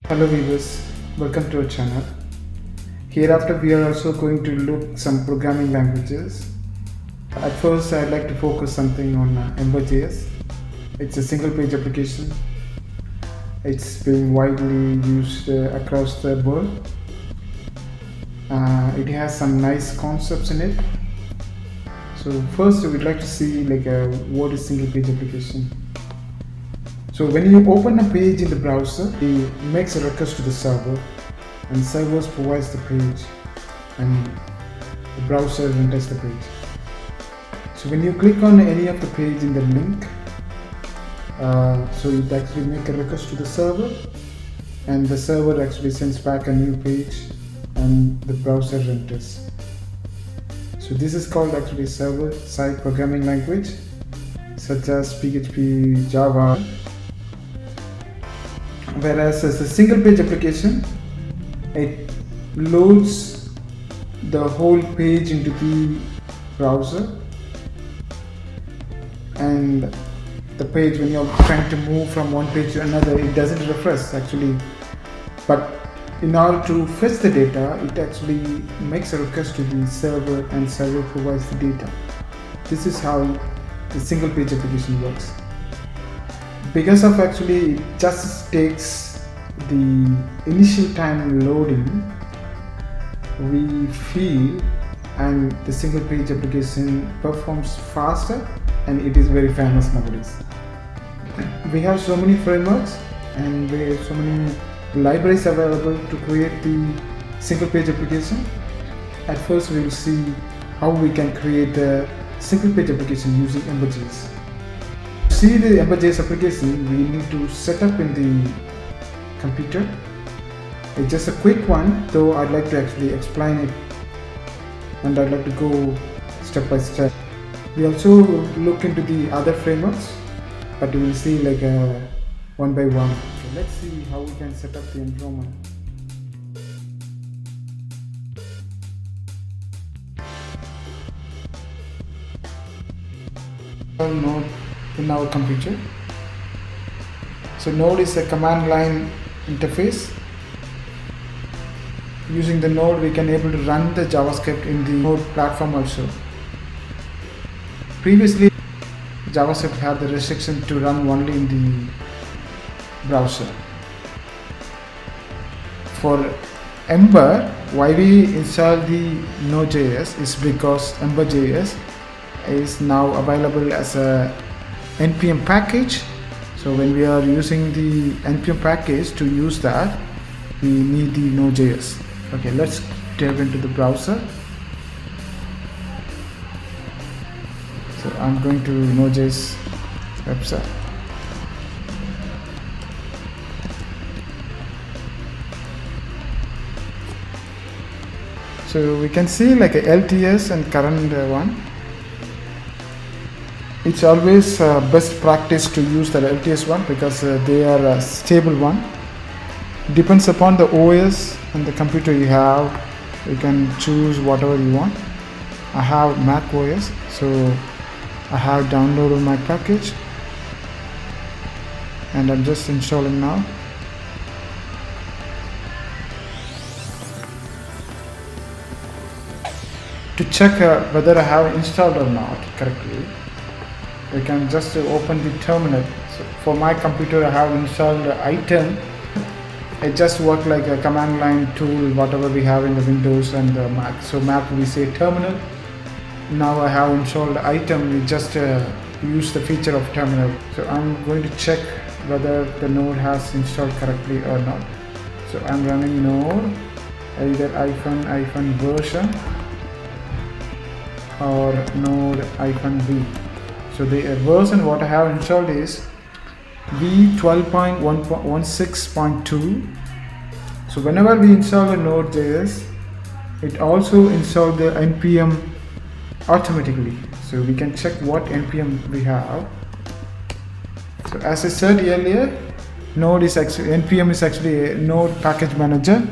Hello viewers, welcome to our channel. Hereafter we are also going to look some programming languages. At first I'd like to focus something on emberjs. It's a single page application. It's being widely used across the world. It has some nice concepts in it. So first we'd like to see what is single page application. So when you open a page in the browser, it makes a request to the server, and servers provides the page, and the browser renders the page. So when you click on any of the page in the link, so it actually makes a request to the server, and the server actually sends back a new page, and the browser renders. So this is called actually server-side programming language, such as PHP, Java. Whereas as a single page application, it loads the whole page into the browser, and the page, when you're trying to move from one page to another, it doesn't refresh actually, but in order to fetch the data, it actually makes a request to the server, and server provides the data. This is how the single page application works. Because of actually it just takes the initial time loading, we feel, and the single page application performs faster, and it is very famous nowadays. We have so many frameworks and we have so many libraries available to create the single page application. At first we will see how we can create a single page application using emberjs. To see the emberjs application, we need to set up in the computer. It's just a quick one, though I'd like to actually explain it, and I'd like to go step by step. We also look into the other frameworks, but we will see one by one. So let's see how we can set up the environment. Node in our computer. So Node is a command line interface. Using the Node, we can able to run the JavaScript in the Node platform also. Previously, JavaScript had the restriction to run only in the browser. For Ember, why we install the Node.js is because emberjs is now available as a npm package. So when we are using the npm package, to use that we need the Node.js. Okay, let's dive into the browser. So I'm going to Node.js website. So we can see like a LTS and current one. It's always best practice to use the LTS one because they are a stable one. Depends upon the OS and the computer you have. You can choose whatever you want. I have Mac OS, so I have downloaded my package, and I'm just installing now. To check whether I have installed or not correctly, we can just open the terminal. So for my computer, I have installed item. It just works like a command line tool, whatever we have in the Windows and the Mac. So Mac, we say terminal. Now I have installed item. We just use the feature of terminal. So I'm going to check whether the node has installed correctly or not. So I'm running node, either -version or node -v. So the version what I have installed is v12.16.2. So whenever we install the Node.js, it also installs the npm automatically. So we can check what npm we have. So as I said earlier, npm is actually a Node package manager.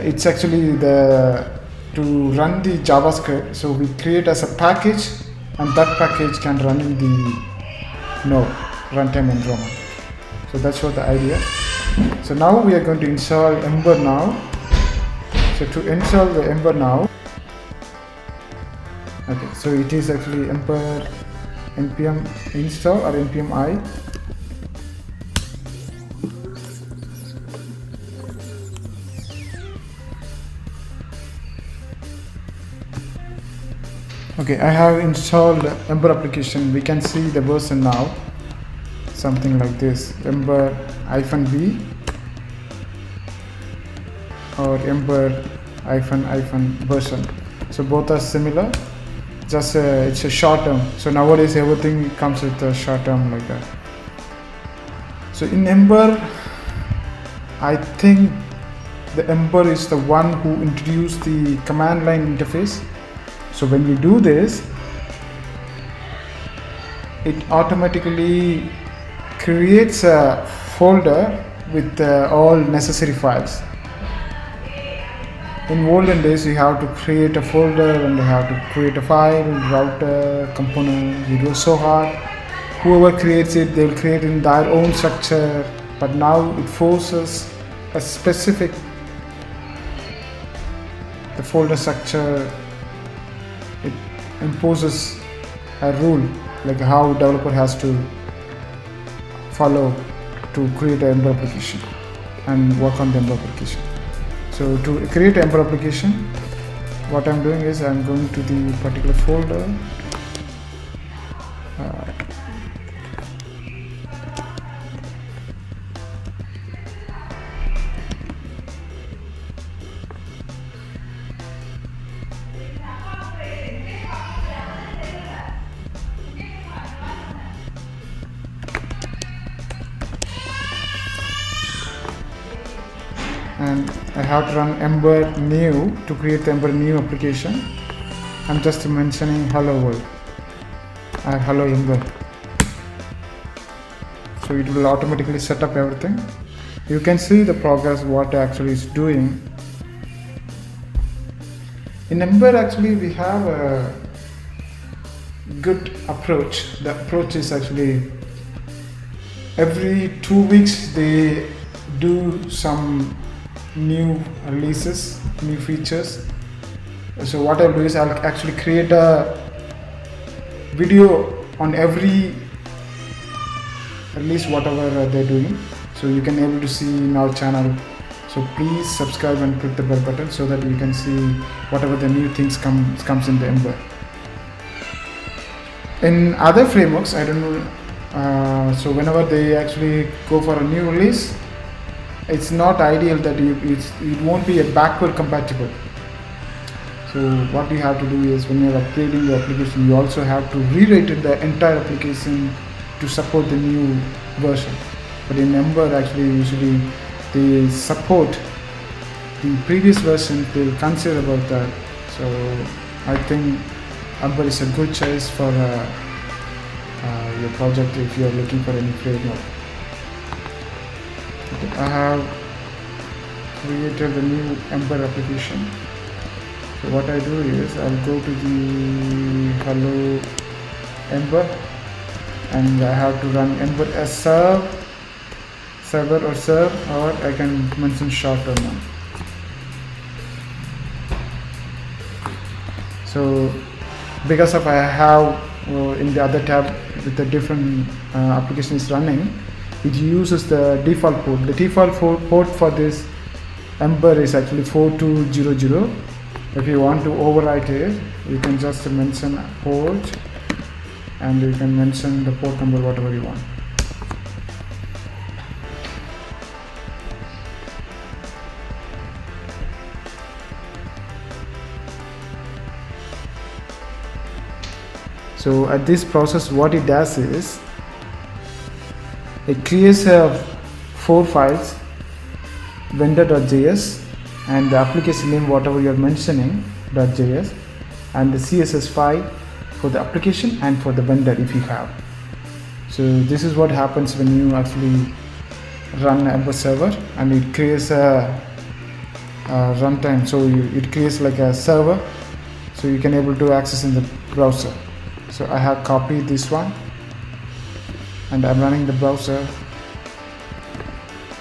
It's actually to run the JavaScript. So we create as a package, and that package can run in the Node runtime environment. So that's what the idea. So now we are going to install Ember now. So to install the Ember now, okay, so it is actually Ember npm install or npm I. Okay, I have installed Ember application. We can see the version now, something like this, ember-v or ember-version. So both are similar, just it's a short term. So nowadays everything comes with a short term like that. So in Ember, I think the Ember is the one who introduced the command line interface. So when you do this, it automatically creates a folder with all necessary files. In olden days, you have to create a folder and you have to create a file, router, component. It was so hard. Whoever creates it, they'll create in their own structure. But now it forces a specific the folder structure. It imposes a rule like how developer has to follow to create an Ember application and work on the Ember application. So to create an Ember application, what I'm doing is I'm going to the particular folder. And I have to run ember new to create the ember new application. I'm just mentioning hello world or hello ember. So it will automatically set up everything. You can see the progress what actually is doing. In Ember actually we have a good approach. The approach is actually every 2 weeks they do some new releases, new features. So what I'll do is I'll actually create a video on every release whatever they're doing. So you can able to see in our channel. So please subscribe and click the bell button so that you can see whatever the new things comes in the Ember. In other frameworks, I don't know. So whenever they actually go for a new release, it's not ideal that it won't be a backward compatible. So what you have to do is when you're upgrading the application, you also have to rewrite the entire application to support the new version. But in Ember actually usually they support the previous version, they'll consider about that. So I think Ember is a good choice for your project if you are looking for any framework. I have created a new Ember application. So what I do is I'll go to the hello Ember and I have to run Ember as server or serve, or I can mention short term one. So because of I have in the other tab with the different application is running, it uses the default port. The default port for this Ember is actually 4200. If you want to overwrite it, you can just mention port and you can mention the port number whatever you want. So at this process what it does is it creates 4 files, vendor.js and the application name whatever you are mentioning .js and the CSS file for the application and for the vendor if you have. So this is what happens when you actually run Ember server and it creates a runtime. So it creates like a server so you can able to access in the browser. So I have copied this one and I'm running the browser.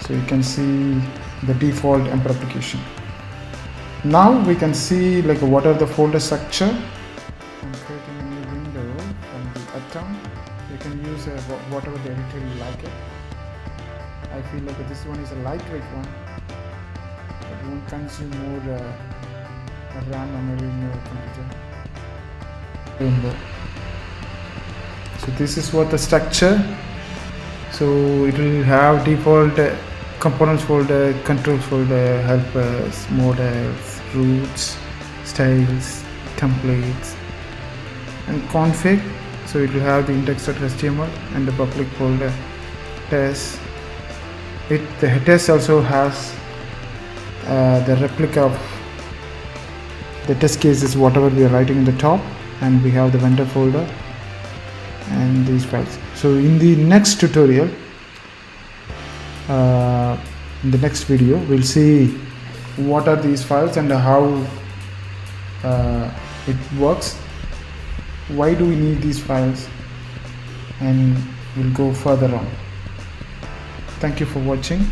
So you can see the default ember application. Now we can see like what are the folder structure. I'm creating a new window from the atom. You can use whatever the editor you like it. I feel like this one is a lightweight one, but won't consume more RAM memory in your computer. So this is what the structure. So it will have default components folder, controls folder, helpers, models, roots, styles, templates, and config. So it will have the index.html and the public folder test. The test also has the replica of the test cases, whatever we are writing in the top, and we have the vendor folder and these files. So in the next tutorial, in the next video, we'll see what are these files and how it works, why do we need these files, and we'll go further on. Thank you for watching.